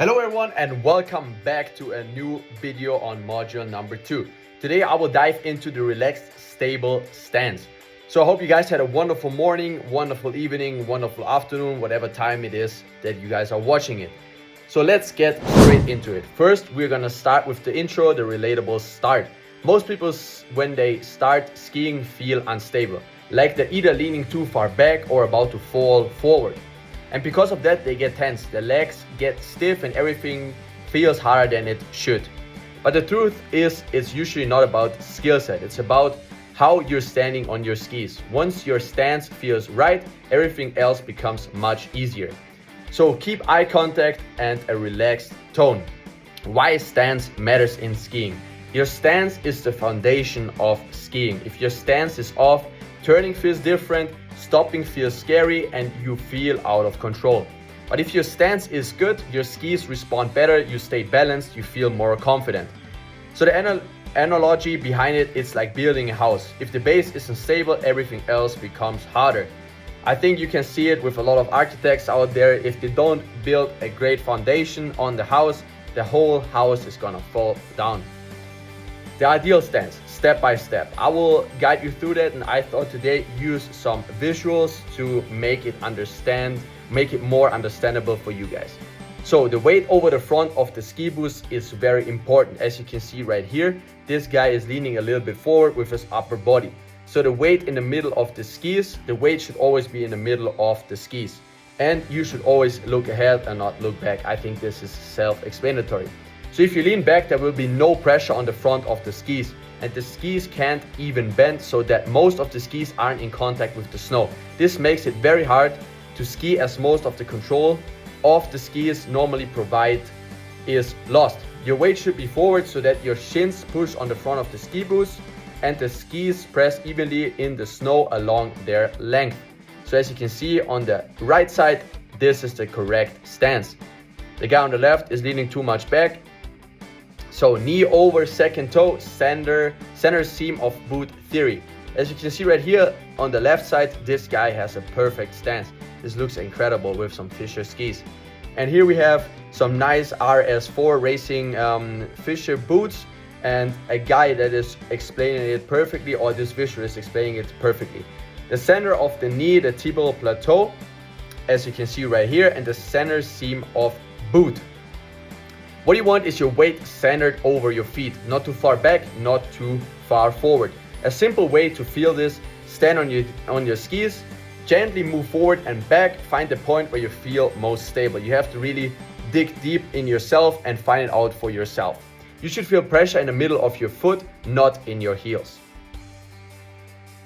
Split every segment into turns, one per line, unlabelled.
Hello everyone and welcome back to a new video on module number 2. Today I will dive into the relaxed, stable stance. So I hope you guys had a wonderful morning, wonderful evening, wonderful afternoon, whatever time it is that you guys are watching it. So let's get straight into it. First, we're gonna start with the intro, the relatable start. Most people, when they start skiing, feel unstable, like they're either leaning too far back or about to fall forward. And because of that, they get tense, the legs get stiff and everything feels harder than it should. But the truth is, it's usually not about skill set, it's about how you're standing on your skis. Once your stance feels right, everything else becomes much easier. So keep eye contact and a relaxed tone. Why stance matters in skiing. Your stance is the foundation of skiing. If your stance is off, turning feels different, stopping feels scary, and you feel out of control. But if your stance is good, your skis respond better, you stay balanced, you feel more confident. So the analogy behind it is like building a house. If the base isn't stable, everything else becomes harder. I think you can see it with a lot of architects out there. If they don't build a great foundation on the house, the whole house is gonna fall down. The ideal stance, step by step. I will guide you through that, and I thought today use some visuals to make it more understandable for you guys. So the weight over the front of the ski boots is very important. As you can see right here, this guy is leaning a little bit forward with his upper body. So the weight in the middle of the skis, the weight should always be in the middle of the skis. And you should always look ahead and not look back. I think this is self-explanatory. So if you lean back, there will be no pressure on the front of the skis, and the skis can't even bend, so that most of the skis aren't in contact with the snow. This makes it very hard to ski, as most of the control of the skis normally provide is lost. Your weight should be forward so that your shins push on the front of the ski boots and the skis press evenly in the snow along their length. So as you can see on the right side, this is the correct stance. The guy on the left is leaning too much back. So knee over second toe, center seam of boot theory. As you can see right here on the left side, this guy has a perfect stance. This looks incredible with some Fischer skis. And here we have some nice RS4 racing Fischer boots, and a guy that is explaining it perfectly, or this visual is explaining it perfectly. The center of the knee, the tibial plateau, as you can see right here, and the center seam of boot. What you want is your weight centered over your feet, not too far back, not too far forward. A simple way to feel this: stand on your skis, gently move forward and back, find the point where you feel most stable. You have to really dig deep in yourself and find it out for yourself. You should feel pressure in the middle of your foot, not in your heels.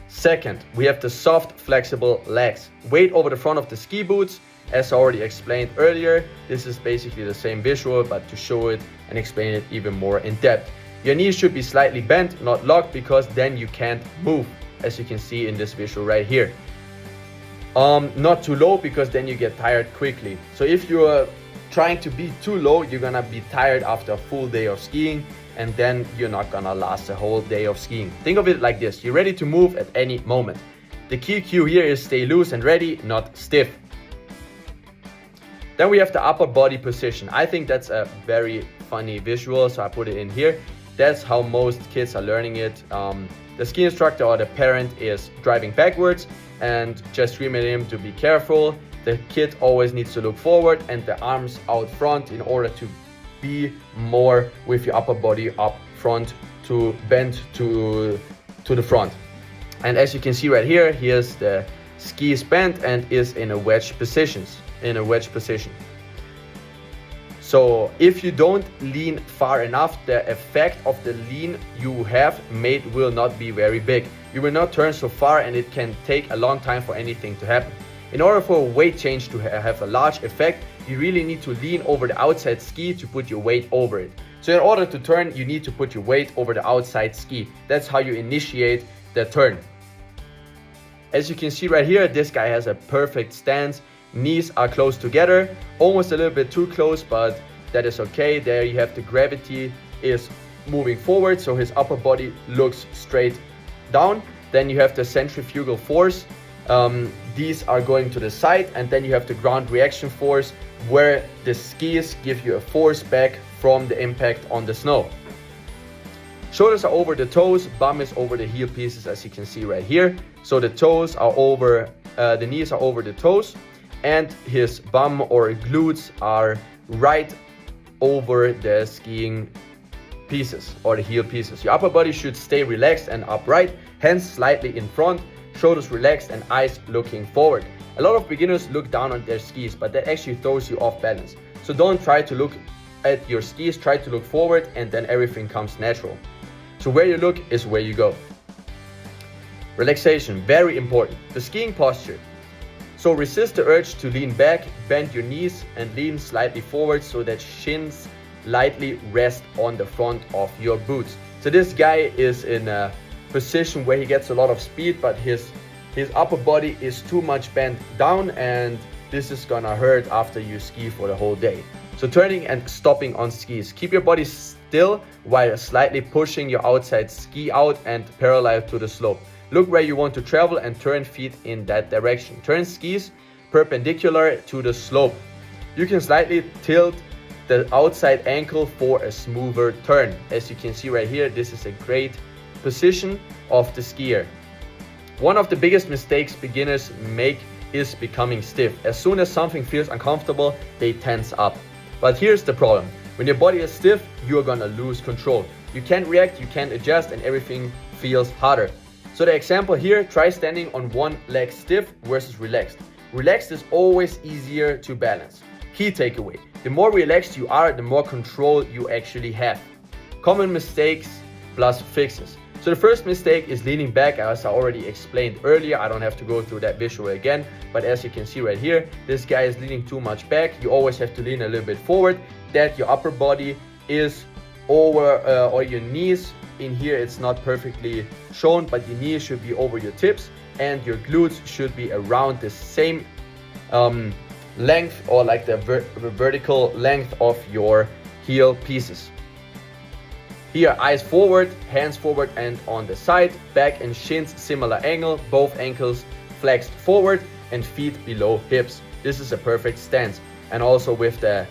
Second, we have the soft, flexible legs. Weight over the front of the ski boots. As already explained earlier, this is basically the same visual, but to show it and explain it even more in depth. Your knees should be slightly bent, not locked, because then you can't move, as you can see in this visual right here. Not too low, because then you get tired quickly. So if you're trying to be too low, you're gonna be tired after a full day of skiing, and then you're not gonna last a whole day of skiing. Think of it like this: you're ready to move at any moment. The key cue here is stay loose and ready, not stiff. Then we have the upper body position. I think that's a very funny visual, so I put it in here. That's how most kids are learning it. The ski instructor or the parent is driving backwards and just screaming at him to be careful. The kid always needs to look forward and the arms out front in order to be more with your upper body up front, to bend to the front. And as you can see right here, here's the skis bent and is in a wedge position. So if you don't lean far enough, the effect of the lean you have made will not be very big. You will not turn so far, and it can take a long time for anything to happen. In order for a weight change to have a large effect, you really need to lean over the outside ski to put your weight over it. So in order to turn, you need to put your weight over the outside ski. That's how you initiate the turn. As you can see right here, this guy has a perfect stance. Knees are close together, almost a little bit too close, but that is okay. There you have the gravity is moving forward, so his upper body looks straight down. Then you have the centrifugal force these are going to the side, and then you have the ground reaction force where the skis give you a force back from the impact on the snow. Shoulders are over the toes, bum is over the heel pieces, as you can see right here. So the toes are over, the knees are over the toes, and his bum or glutes are right over the skiing pieces or the heel pieces. Your upper body should stay relaxed and upright, hands slightly in front, shoulders relaxed and eyes looking forward. A lot of beginners look down on their skis, but that actually throws you off balance. So don't try to look at your skis, try to look forward, and then everything comes natural. So where you look is where you go. Relaxation, very important. The skiing posture. So resist the urge to lean back, bend your knees and lean slightly forward so that shins lightly rest on the front of your boots. So this guy is in a position where he gets a lot of speed, but his upper body is too much bent down, and this is gonna hurt after you ski for the whole day. So turning and stopping on skis. Keep your body still while slightly pushing your outside ski out and parallel to the slope. Look where you want to travel and turn feet in that direction. Turn skis perpendicular to the slope. You can slightly tilt the outside ankle for a smoother turn. As you can see right here, this is a great position of the skier. One of the biggest mistakes beginners make is becoming stiff. As soon as something feels uncomfortable, they tense up. But here's the problem. When your body is stiff, you're gonna lose control. You can't react, you can't adjust, and everything feels harder. So the example here, try standing on one leg stiff versus relaxed. Relaxed is always easier to balance. Key takeaway, the more relaxed you are, the more control you actually have. Common mistakes plus fixes. So the first mistake is leaning back, as I already explained earlier. I don't have to go through that visual again, but as you can see right here, this guy is leaning too much back. You always have to lean a little bit forward, that your upper body is over, or your knees. In here it's not perfectly shown, but your knees should be over your tips, and your glutes should be around the same length, or like the vertical length of your heel pieces. Here, eyes forward, hands forward and on the side, back and shins similar angle, both ankles flexed forward and feet below hips. This is a perfect stance. And also with the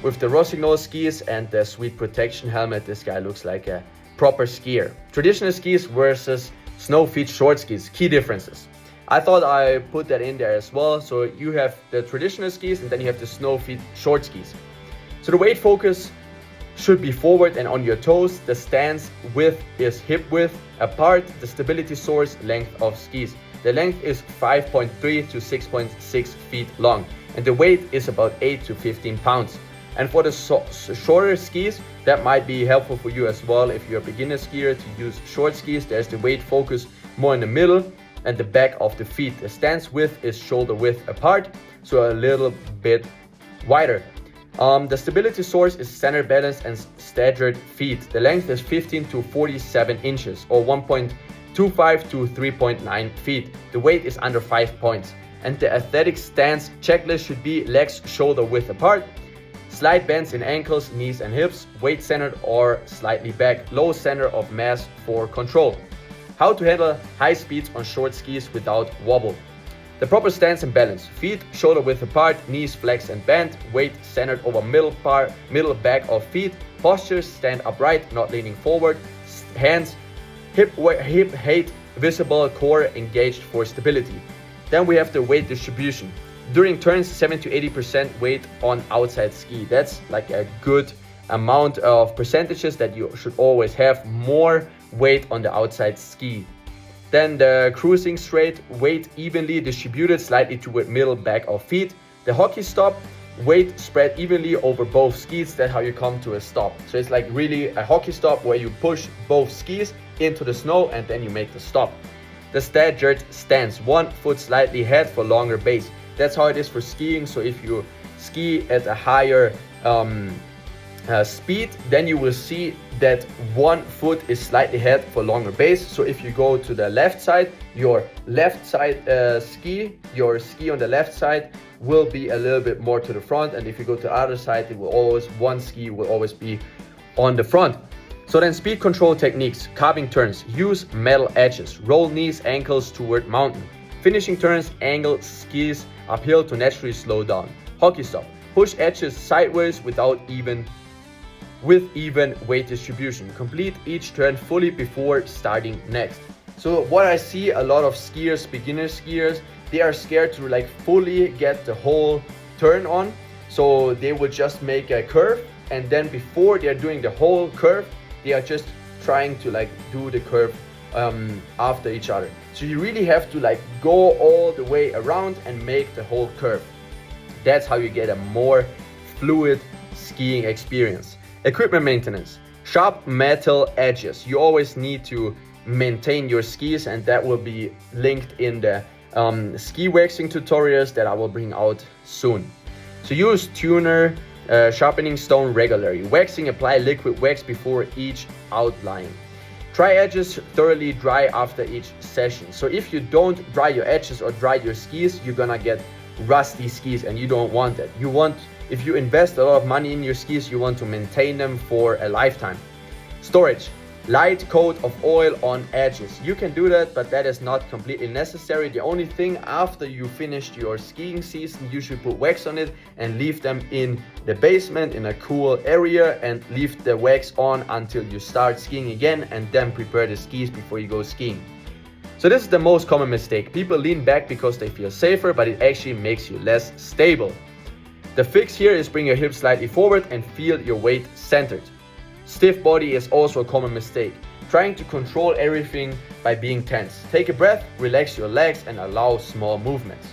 Rossignol skis and the sweet protection helmet, this guy looks like a proper skier. Traditional skis versus snow feet short skis, key differences. I thought I put that in there as well. So you have the traditional skis and then you have the snow feet short skis. So the weight focus should be forward and on your toes. The stance width is hip width apart. The stability source length of skis. The length is 5.3 to 6.6 feet long, and the weight is about 8 to 15 pounds. And for the shorter skis, that might be helpful for you as well. If you're a beginner skier, to use short skis, there's the weight focus more in the middle and the back of the feet. The stance width is shoulder width apart, so a little bit wider. The stability source is center balance and staggered feet. The length is 15 to 47 inches or 1.25 to 3.9 feet. The weight is under 5 points. And the athletic stance checklist should be legs shoulder width apart, slight bends in ankles, knees and hips, weight centered or slightly back, low center of mass for control. How to handle high speeds on short skis without wobble. The proper stance and balance. Feet shoulder width apart, knees flexed and bent, weight centered over middle back of feet. Posture, stand upright, not leaning forward. Hands hip height visible, core engaged for stability. Then we have the weight distribution. During turns, 70 to 80% weight on outside ski. That's like a good amount of percentages that you should always have. More weight on the outside ski. Then the cruising straight, weight evenly distributed slightly toward middle back of feet. The hockey stop, weight spread evenly over both skis. That's how you come to a stop. So it's like really a hockey stop where you push both skis into the snow and then you make the stop. The staggered stance, one foot slightly ahead for longer base. That's how it is for skiing. So if you ski at a higher speed, then you will see that one foot is slightly ahead for longer base. So if you go to the left side, your left side your ski on the left side will be a little bit more to the front, and if you go to the other side, one ski will always be on the front. So then speed control techniques, carving turns, use metal edges, roll knees, ankles toward mountain. Finishing turns, angle skis uphill to naturally slow down. Hockey stop. Push edges sideways with even weight distribution. Complete each turn fully before starting next. So what I see a lot of skiers, beginner skiers, they are scared to like fully get the whole turn on. So they would just make a curve, and then before they're doing the whole curve, they are just trying to like do the curve after each other. So you really have to like go all the way around and make the whole curve. That's how you get a more fluid skiing experience. Equipment maintenance. Sharp metal edges. You always need to maintain your skis, and that will be linked in the ski waxing tutorials that I will bring out soon. So use tuner sharpening stone regularly. Waxing, apply liquid wax before each outline. Dry edges thoroughly dry after each session. So if you don't dry your edges or dry your skis, you're gonna get rusty skis, and you don't want that. You want, if you invest a lot of money in your skis, you want to maintain them for a lifetime. Storage. Light coat of oil on edges. You can do that, but that is not completely necessary. The only thing, after you finished your skiing season, you should put wax on it and leave them in the basement in a cool area, and leave the wax on until you start skiing again, and then prepare the skis before you go skiing. So this is the most common mistake. People lean back because they feel safer, but it actually makes you less stable. The fix here is bring your hips slightly forward and feel your weight centered. Stiff body is also a common mistake. Trying to control everything by being tense. Take a breath, relax your legs, and allow small movements.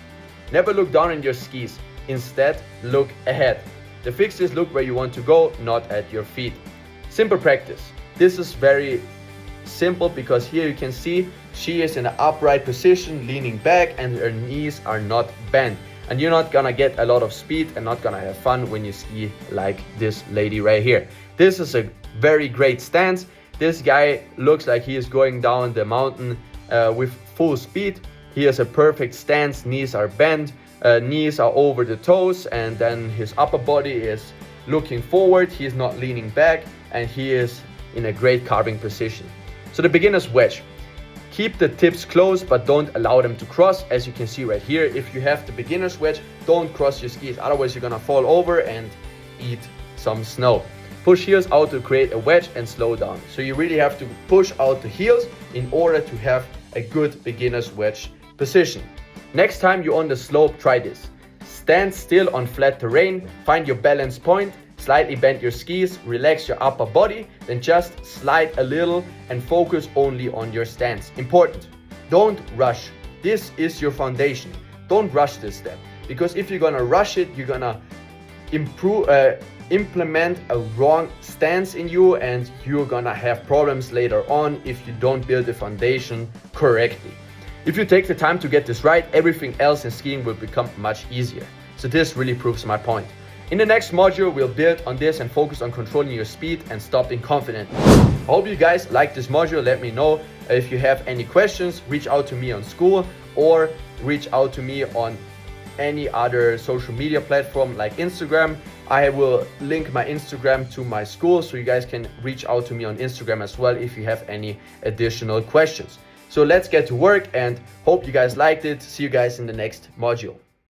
Never look down on your skis. Instead, look ahead. The fix is look where you want to go, not at your feet. Simple practice. This is very simple because here you can see she is in an upright position, leaning back, and her knees are not bent. And you're not gonna get a lot of speed and not gonna have fun when you ski like this lady right here. This is a very great stance. This guy looks like he is going down the mountain with full speed. He has a perfect stance, knees are bent, knees are over the toes, and then his upper body is looking forward. He is not leaning back, and he is in a great carving position. So the beginner's wedge. Keep the tips close, but don't allow them to cross. As you can see right here, if you have the beginner's wedge, don't cross your skis, otherwise you're gonna fall over and eat some snow. Push heels out to create a wedge and slow down. So you really have to push out the heels in order to have a good beginner's wedge position. Next time you're on the slope, try this. Stand still on flat terrain, find your balance point, slightly bend your skis, relax your upper body, then just slide a little and focus only on your stance. Important, don't rush. This is your foundation. Don't rush this step, because if you're gonna rush it, you're gonna implement a wrong stance in you, and you're gonna have problems later on if you don't build the foundation correctly. If you take the time to get this right, everything else in skiing will become much easier. So this really proves my point. In the next module, we'll build on this and focus on controlling your speed and stopping confidently. I hope you guys like this module. Let me know if you have any questions. Reach out to me on Skool, or reach out to me on any other social media platform like Instagram. I will link my Instagram to my Skool, so you guys can reach out to me on Instagram as well if you have any additional questions. So let's get to work, and hope you guys liked it. See you guys in the next module.